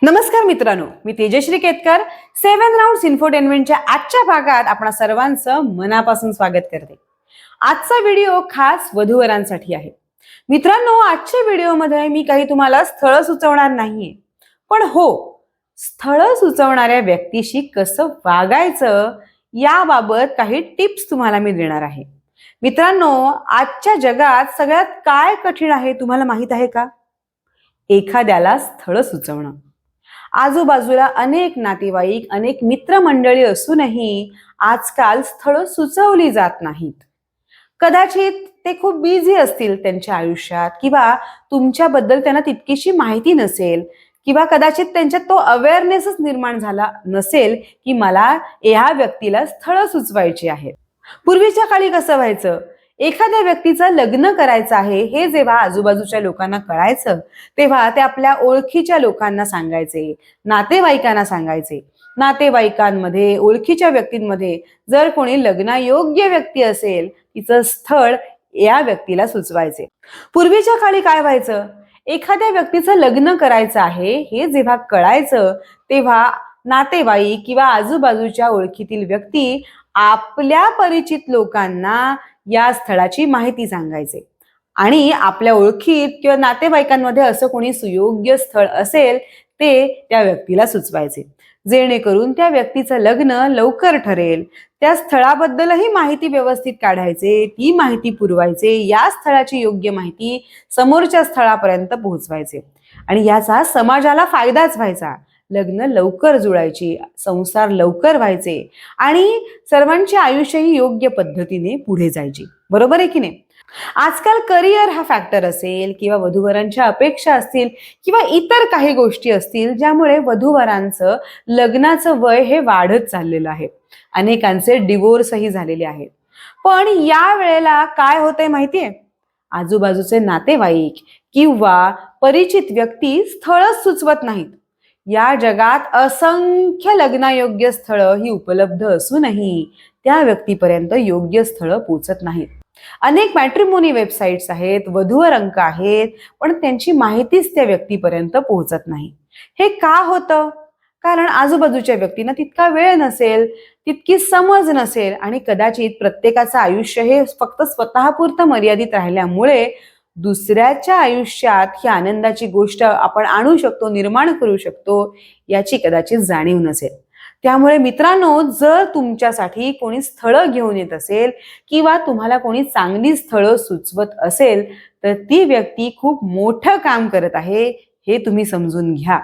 नमस्कार मित्रांनो, मी तेजश्री केतकर. 7 राउंड्स इन्फोटेनमेंटच्या आजच्या भागात आपण सर्वांचं मनापासून स्वागत करते. आजचा व्हिडिओ खास वधूवरांसाठी आहे. मित्रांनो, आजच्या व्हिडिओमध्ये मी काही तुम्हाला स्थळ सुचवणार नाहीये, पण हो, स्थळ सुचवणाऱ्या व्यक्तीशी कसं वागायचं याबाबत काही टिप्स तुम्हाला मी देणार आहे. मित्रांनो, आजच्या जगात सगळ्यात काय कठीण आहे तुम्हाला माहित आहे का? एखाद्याला स्थळ सुचवणं. आजूबाजूला अनेक नातेवाईक, अनेक मित्रमंडळी असूनही आजकाल स्थळं सुचवली जात नाहीत. कदाचित ते खूप बिझी असतील त्यांच्या आयुष्यात, किंवा तुमच्याबद्दल त्यांना तितकीशी माहिती नसेल, किंवा कदाचित त्यांच्यात तो अवेअरनेसच निर्माण झाला नसेल की मला या व्यक्तीला स्थळं सुचवायची आहेत. पूर्वीच्या काळी कसं व्हायचं, एखाद्या व्यक्तीचं लग्न करायचं आहे हे जेव्हा आजूबाजूच्या लोकांना कळायचं तेव्हा ते आपल्या ओळखीच्या लोकांना सांगायचे, नातेवाईकांना सांगायचे. नातेवाईकांमध्ये, ओळखीच्या व्यक्तींमध्ये जर कोणी लग्नायोग्य व्यक्ती असेल तिचं स्थळ या व्यक्तीला सुचवायचे. पूर्वीच्या काळी काय व्हायचं, एखाद्या व्यक्तीचं लग्न करायचं आहे हे जेव्हा कळायचं तेव्हा नातेवाईक किंवा आजूबाजूच्या ओळखीतील व्यक्ती आपल्या परिचित लोकांना या स्थळाची माहिती सांगायचे, आणि आपल्या ओळखीत किंवा नातेवाईकांमध्ये असं कोणी सुयोग्य स्थळ असेल ते त्या व्यक्तीला सुचवायचे, जेणेकरून त्या व्यक्तीचं लग्न लवकर ठरेल. त्या स्थळाबद्दलही माहिती व्यवस्थित काढायचे, ती माहिती पुरवायचे, या स्थळाची योग्य माहिती समोरच्या स्थळापर्यंत पोहोचवायचे, आणि याचा समाजाला फायदाच व्हायचा. लग्न लवकर जुळायची, संसार लवकर व्हायचे, आणि सर्वांचे आयुष्यही योग्य पद्धतीने पुढे जायची. बरोबर आहे की नाही? आजकाल करिअर हा फॅक्टर असेल, किंवा वधूवरांच्या अपेक्षा असतील, किंवा इतर काही गोष्टी असतील ज्यामुळे वधूवरांचं लग्नाचं वय हे वाढत चाललेलं आहे. अनेकांचे डिवोर्सही झालेले आहेत. पण या वेळेला काय होतंय माहितीये, आजूबाजूचे नातेवाईक किंवा परिचित व्यक्ती स्थळच सुचवत नाहीत. या जगात असंख्य लग्नायोग्य स्थळं ही उपलब्ध असूनही त्या व्यक्तीपर्यंत योग्य स्थळं पोचत नाहीत. अनेक मॅट्रिमोनी वेबसाईट्स आहेत, वधूवर अंक आहेत, पण त्यांची माहितीच त्या व्यक्तीपर्यंत पोहोचत नाही. हे का होतं? कारण आजूबाजूच्या व्यक्तींना तितका वेळ नसेल, तितकी समज नसेल, आणि कदाचित प्रत्येकाचं आयुष्य हे फक्त स्वतःपुरतं मर्यादित राहिल्यामुळे दुसऱ्याच्या आयुष्यात ही आनंदाची गोष्ट आपण आणू शकतो, निर्माण करू शकतो, याची कदाचित जाणीव नसेल. त्यामुळे मित्रांनो, जर तुमच्यासाठी कोणी स्थळं घेऊन येत असेल, किंवा तुम्हाला कोणी चांगली स्थळं सुचवत असेल, तर ती व्यक्ती खूप मोठं काम करत आहे हे तुम्ही समजून घ्या.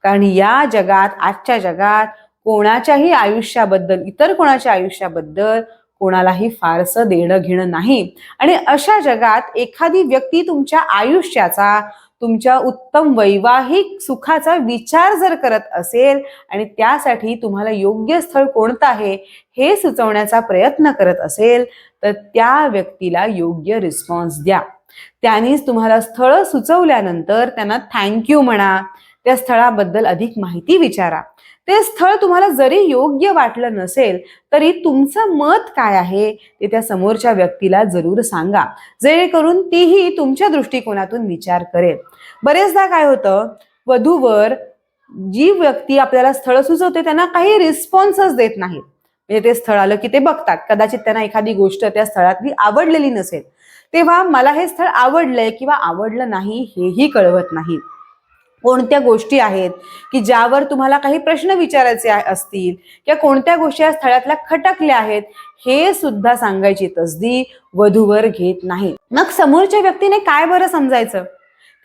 कारण या जगात, आजच्या जगात कोणाच्याही आयुष्याबद्दल, इतर कोणाच्या आयुष्याबद्दल कोणालाही फारसं देणं घेणं नाही. आणि अशा जगात एखादी व्यक्ती तुमच्या आयुष्याचा, तुमच्या उत्तम वैवाहिक सुखाचा विचार जर करत असेल, आणि त्यासाठी तुम्हाला योग्य स्थळ कोणतं आहे हे सुचवण्याचा प्रयत्न करत असेल, तर त्या व्यक्तीला योग्य रिस्पॉन्स द्या. त्यांनीच तुम्हाला स्थळ सुचवल्यानंतर त्यांना थँक्यू म्हणा, त्या स्थळाबद्दल अधिक माहिती विचारा. ते स्थळ तुम्हाला जरी योग्य वाटलं नसेल तरी तुमचं मत काय आहे ते त्या समोरच्या व्यक्तीला जरूर सांगा, जेणेकरून तीही तुमच्या दृष्टिकोनातून विचार करेल. बरेचदा काय होतं, वधूवर जी व्यक्ती आपल्याला स्थळ सुचवते त्यांना काही रिस्पॉन्सच देत नाहीत. म्हणजे ते स्थळ आलं की ते बघतात, कदाचित त्यांना एखादी गोष्ट त्या स्थळातली आवडलेली नसेल, तेव्हा मला हे स्थळ आवडलंय किंवा आवडलं नाही हेही कळवत नाहीत. कोणत्या गोष्टी आहेत की ज्यावर तुम्हाला काही प्रश्न विचारायचे असतील, किंवा कोणत्या गोष्टी या स्थळातल्या खटकल्या आहेत हे सुद्धा सांगायची तसदी वधूवर घेत नाही. मग समोरच्या व्यक्तीने काय बरं समजायचं?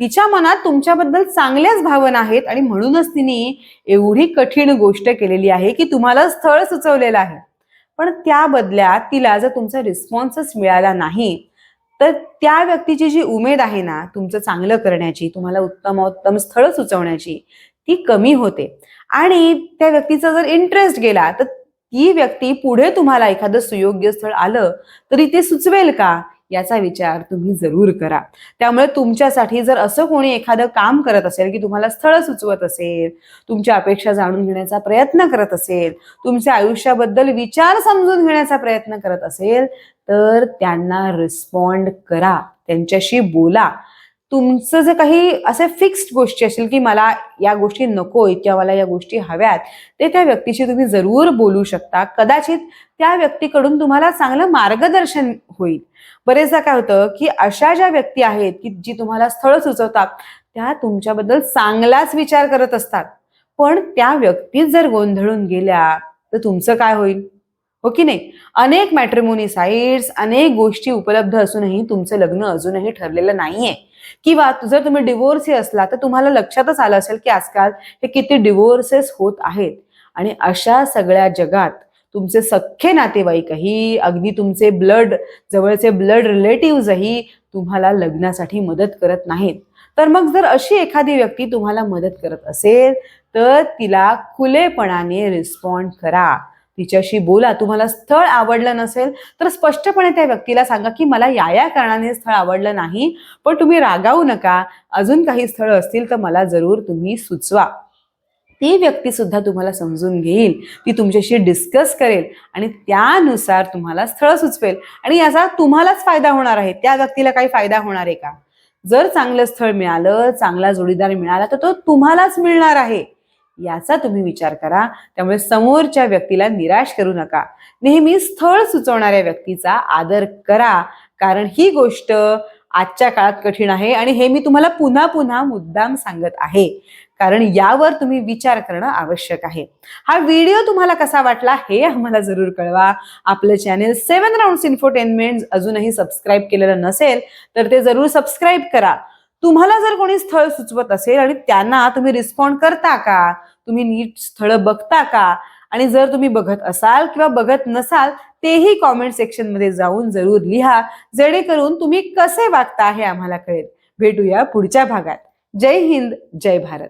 तिच्या मनात तुमच्याबद्दल चांगल्याच भावना आहेत, आणि म्हणूनच तिने एवढी कठीण गोष्ट केलेली आहे की तुम्हाला स्थळ सुचवलेलं आहे. पण त्या बदल्यात तिला जर तुमचा रिस्पॉन्सच मिळाला नाही, तर त्या व्यक्तीची जी उमेद आहे ना तुमचं चांगलं करण्याची, तुम्हाला उत्तम स्थळ सुचवण्याची, ती कमी होते. आणि त्या व्यक्तीचा जर इंटरेस्ट गेला तर ती व्यक्ती पुढे तुम्हाला एखादं सुयोग्य स्थळ आलं तरी ते सुचवेल का याचा विचार तुम्ही जरूर करा. त्यामुळे तुमच्यासाठी जर असं कोणी एखादं काम करत असेल की तुम्हाला स्थळ सुचवत असेल, तुमच्या अपेक्षा जाणून घेण्याचा प्रयत्न करत असेल, तुमच्या आयुष्याबद्दल विचार समजून घेण्याचा प्रयत्न करत असेल, तर त्यांना रिस्पॉन्ड करा, त्यांच्याशी बोला. तुमचं जे काही असे फिक्स्ड गोष्टी असतील की मला या गोष्टी नकोय किंवा मला या गोष्टी हव्यात, ते त्या व्यक्तीशी तुम्ही जरूर बोलू शकता. कदाचित त्या व्यक्तीकडून तुम्हाला चांगलं मार्गदर्शन होईल. बरेचदा काय होतं की अशा ज्या व्यक्ती आहेत की जी तुम्हाला स्थळ सुचवतात त्या तुमच्याबद्दल चांगलाच विचार करत असतात, पण त्या व्यक्तीच जर गोंधळून गेल्या तर तुमचं काय होईल, हो की नाही? अनेक मॅट्रिमोनी साइट्स, अनेक गोष्टी उपलब्ध असूनही तुमचं लग्न अजूनही ठरलेलं नाहीये, किंवा जर तुम्ही डिवोर्सी असला तर तुम्हाला लक्षातच आलं असेल की आजकाल हे किती डिवोर्सेस होत आहेत. आणि अशा सगळ्या जगात तुमचे सख्खे नातेवाईकही, अगदी तुमचे जवळचे ब्लड रिलेटिव्हजही तुम्हाला लग्नासाठी मदत करत नाहीत. तर मग जर अशी एखादी व्यक्ती तुम्हाला मदत करत असेल तर तिला खुलेपणाने रिस्पॉन्ड करा, तिच्याशी बोला. तुम्हाला स्थळ आवडलं नसेल तर स्पष्टपणे त्या व्यक्तीला सांगा की मला या कारणाने स्थळ आवडलं नाही, पण तुम्ही रागावू नका, अजून काही स्थळ असतील तर मला जरूर तुम्ही सुचवा. ती व्यक्ती सुद्धा तुम्हाला समजून घेईल, ती तुमच्याशी डिस्कस करेल आणि त्यानुसार तुम्हाला स्थळ सुचवेल. आणि याचा तुम्हालाच फायदा होणार आहे, त्या व्यक्तीला काही फायदा होणार आहे का? जर चांगलं स्थळ मिळालं, चांगला जोडीदार मिळाला तर तो तुम्हालाच मिळणार आहे, याचा तुम्ही विचार करा. त्यामुळे समोरच्या व्यक्तीला निराश करू नका. नेहमी स्थळ सुचवणाऱ्या व्यक्तीचा आदर करा, कारण ही गोष्ट आजच्या काळात कठीण आहे आणि हे मी तुम्हाला पुन्हा पुन्हा मुद्दाम सांगत आहे, कारण यावर तुम्ही विचार करणं आवश्यक आहे. हा व्हिडिओ तुम्हाला कसा वाटला हे आम्हाला जरूर कळवा. आपलं चॅनेल 7 राउंड्स इन्फोटेनमेंट अजूनही सबस्क्राईब केलेलं नसेल तर ते जरूर सबस्क्राईब करा. तुम्हाला जर कोणी स्थळ सुचवत असेल आणि त्यांना तुम्ही रिस्पॉन्ड करता का, तुम्ही नीट स्थळ बघता का, आणि जर तुम्ही बघत असाल किंवा बघत नसाल तेही कॉमेंट सेक्शन मध्ये जाऊन जरूर लिहा, जेणेकरून तुम्ही कसे वागता हे आम्हाला कळेल. भेटूया पुढच्या भागात. जय हिंद, जय भारत.